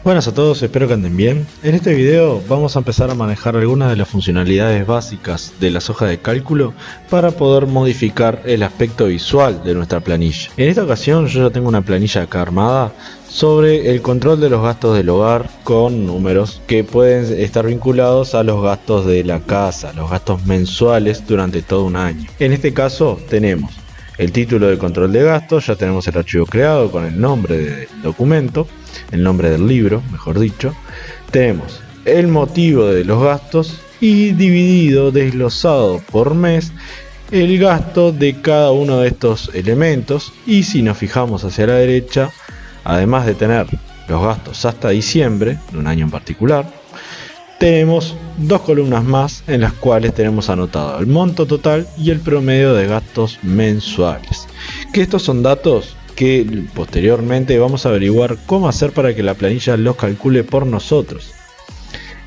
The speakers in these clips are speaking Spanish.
Buenas a todos, espero que anden bien. En este video vamos a empezar a manejar algunas de las funcionalidades básicas de las hojas de cálculo para poder modificar el aspecto visual de nuestra planilla. En esta ocasión yo ya tengo una planilla acá armada sobre el control de los gastos del hogar con números que pueden estar vinculados a los gastos de la casa, los gastos mensuales durante todo un año. En este caso tenemos el título de control de gastos, ya tenemos el archivo creado con el nombre del documento, el nombre del libro, mejor dicho. Tenemos el motivo de los gastos y dividido, desglosado por mes, el gasto de cada uno de estos elementos. Y si nos fijamos hacia la derecha, además de tener los gastos hasta diciembre, de un año en particular, tenemos dos columnas más en las cuales tenemos anotado el monto total y el promedio de gastos mensuales. Que estos son datos que posteriormente vamos a averiguar cómo hacer para que la planilla los calcule por nosotros.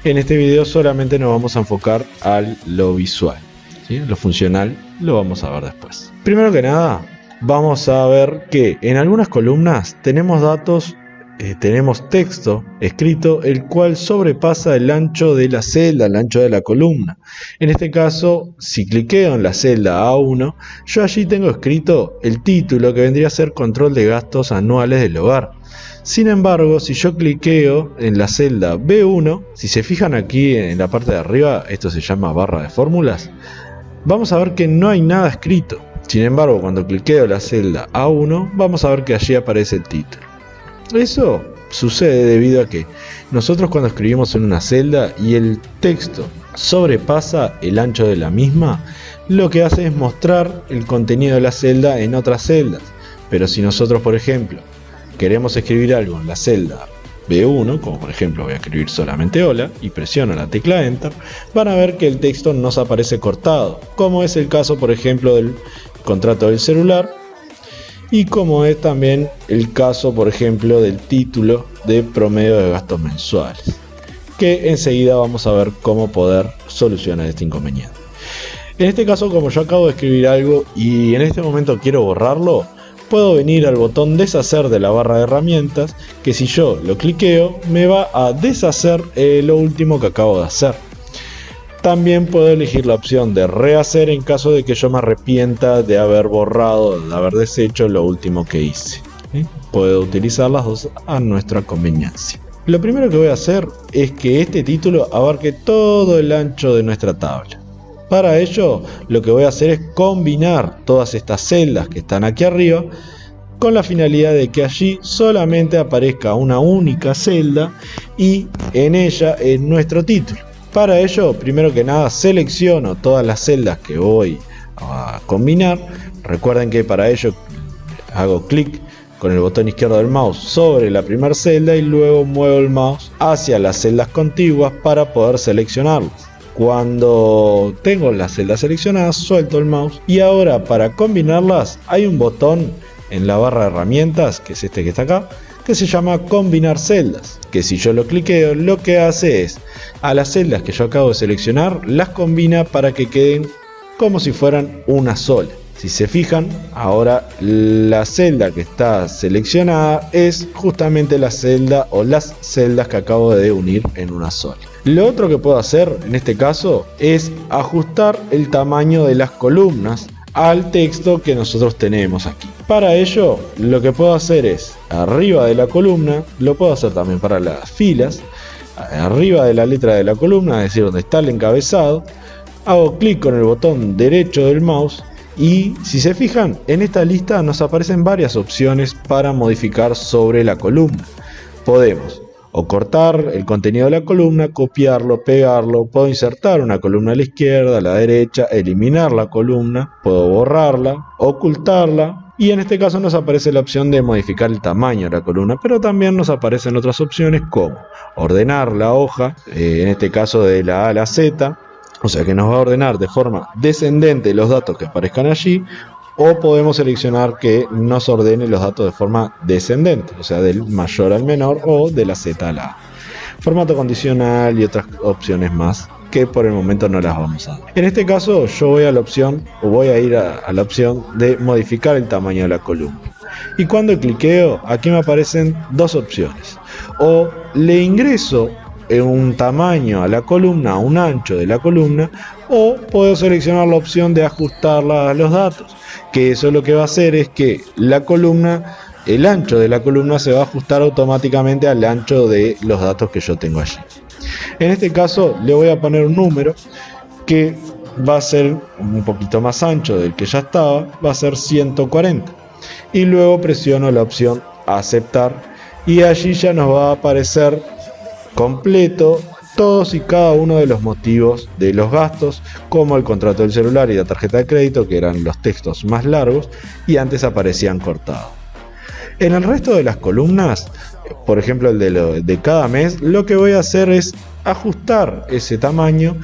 En este video solamente nos vamos a enfocar a lo visual, ¿sí? Lo funcional lo vamos a ver después. Primero que nada, vamos a ver que en algunas columnas tenemos datos. Tenemos texto escrito el cual sobrepasa el ancho de la celda, el ancho de la columna. En este caso, si cliqueo en la celda A1, yo allí tengo escrito el título que vendría a ser control de gastos anuales del hogar. Sin embargo, si yo cliqueo en la celda B1, si se fijan aquí en la parte de arriba, esto se llama barra de fórmulas, vamos a ver que no hay nada escrito. Sin embargo, cuando cliqueo en la celda A1, vamos a ver que allí aparece el título. Eso sucede debido a que nosotros cuando escribimos en una celda y el texto sobrepasa el ancho de la misma, lo que hace es mostrar el contenido de la celda en otras celdas. Pero si nosotros, por ejemplo, queremos escribir algo en la celda B1, como por ejemplo voy a escribir solamente hola y presiono la tecla Enter, van a ver que el texto nos aparece cortado, como es el caso por ejemplo del contrato del celular. Y como es también el caso, por ejemplo, del título de promedio de gastos mensuales, que enseguida vamos a ver cómo poder solucionar este inconveniente. En este caso, como yo acabo de escribir algo y en este momento quiero borrarlo, puedo venir al botón deshacer de la barra de herramientas, que si yo lo cliqueo me va a deshacer lo último que acabo de hacer. También puedo elegir la opción de rehacer en caso de que yo me arrepienta de haber borrado, de haber deshecho lo último que hice. Puedo utilizar las dos a nuestra conveniencia. Lo primero que voy a hacer es que este título abarque todo el ancho de nuestra tabla. Para ello, lo que voy a hacer es combinar todas estas celdas que están aquí arriba con la finalidad de que allí solamente aparezca una única celda y en ella nuestro título. Para ello, primero que nada, selecciono todas las celdas que voy a combinar. Recuerden que para ello hago clic con el botón izquierdo del mouse sobre la primera celda y luego muevo el mouse hacia las celdas contiguas para poder seleccionarlas. Cuando tengo las celdas seleccionadas, suelto el mouse y ahora para combinarlas hay un botón en la barra de herramientas, que es este que está acá, que se llama combinar celdas, que si yo lo cliqueo lo que hace es a las celdas que yo acabo de seleccionar las combina para que queden como si fueran una sola. Si se fijan, ahora la celda que está seleccionada es justamente la celda o las celdas que acabo de unir en una sola. Lo otro que puedo hacer en este caso es ajustar el tamaño de las columnas al texto que nosotros tenemos aquí. Para ello, lo que puedo hacer es, arriba de la columna, lo puedo hacer también para las filas, arriba de la letra de la columna, es decir, donde está el encabezado, hago clic con el botón derecho del mouse y si se fijan, en esta lista nos aparecen varias opciones para modificar sobre la columna. Podemos o cortar el contenido de la columna, copiarlo, pegarlo, puedo insertar una columna a la izquierda, a la derecha, eliminar la columna, puedo borrarla, ocultarla y en este caso nos aparece la opción de modificar el tamaño de la columna, pero también nos aparecen otras opciones como ordenar la hoja, en este caso de la A a la Z, o sea que nos va a ordenar de forma descendente los datos que aparezcan allí, o podemos seleccionar que nos ordene los datos de forma descendente, o sea del mayor al menor o de la Z a la A. Formato condicional y otras opciones más que por el momento no las vamos a ver. En este caso yo voy a la opción, o voy a ir a la opción de modificar el tamaño de la columna. Y cuando cliqueo, aquí me aparecen dos opciones. O le ingreso un tamaño a la columna, un ancho de la columna, o puedo seleccionar la opción de ajustarla a los datos, que eso lo que va a hacer es que la columna, el ancho de la columna se va a ajustar automáticamente al ancho de los datos que yo tengo allí. En este caso le voy a poner un número que va a ser un poquito más ancho del que ya estaba, va a ser 140. Y luego presiono la opción aceptar y allí ya nos va a aparecer completo todos y cada uno de los motivos de los gastos, como el contrato del celular y la tarjeta de crédito, que eran los textos más largos y antes aparecían cortados. En el resto de las columnas, por ejemplo el de cada mes, lo que voy a hacer es ajustar ese tamaño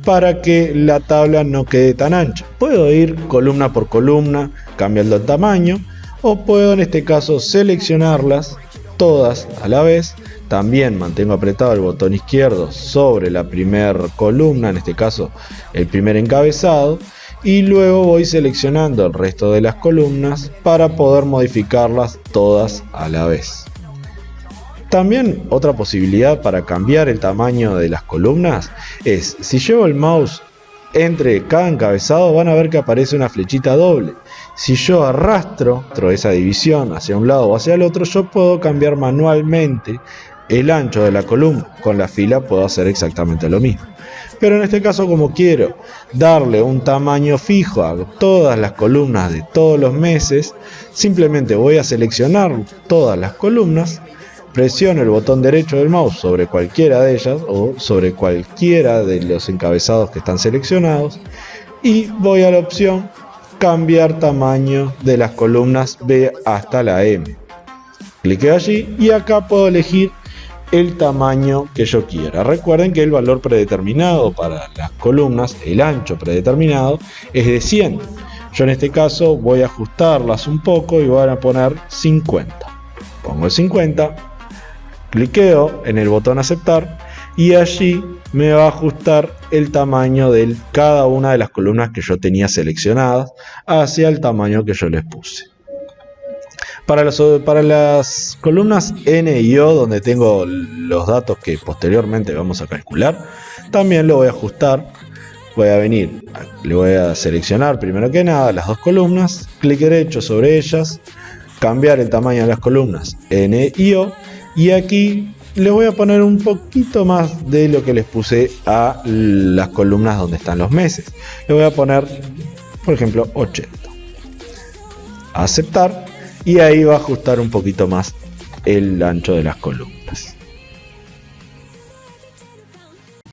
para que la tabla no quede tan ancha. Puedo ir columna por columna cambiando el tamaño, o puedo en este caso seleccionarlas todas a la vez. También mantengo apretado el botón izquierdo sobre la primera columna, en este caso el primer encabezado, y luego voy seleccionando el resto de las columnas para poder modificarlas todas a la vez. También otra posibilidad para cambiar el tamaño de las columnas es, si llevo el mouse entre cada encabezado, van a ver que aparece una flechita doble. Si yo arrastro esa división hacia un lado o hacia el otro, yo puedo cambiar manualmente el ancho de la columna. Con la fila puedo hacer exactamente lo mismo. Pero en este caso, como quiero darle un tamaño fijo a todas las columnas de todos los meses, simplemente voy a seleccionar todas las columnas, presiono el botón derecho del mouse sobre cualquiera de ellas o sobre cualquiera de los encabezados que están seleccionados y voy a la opción cambiar tamaño de las columnas B hasta la M. Cliqueo allí y acá puedo elegir el tamaño que yo quiera. Recuerden que el valor predeterminado para las columnas, el ancho predeterminado, es de 100. Yo en este caso voy a ajustarlas un poco y voy a poner 50. Pongo el 50, cliqueo en el botón aceptar y allí me va a ajustar el tamaño de cada una de las columnas que yo tenía seleccionadas hacia el tamaño que yo les puse. Para las columnas N y O, donde tengo los datos que posteriormente vamos a calcular, también lo voy a ajustar. Voy a venir, le voy a seleccionar primero que nada las dos columnas, clic derecho sobre ellas, cambiar el tamaño de las columnas N y O, y aquí le voy a poner un poquito más de lo que les puse a las columnas donde están los meses. Le voy a poner, por ejemplo, 80. Aceptar. Y ahí va a ajustar un poquito más el ancho de las columnas.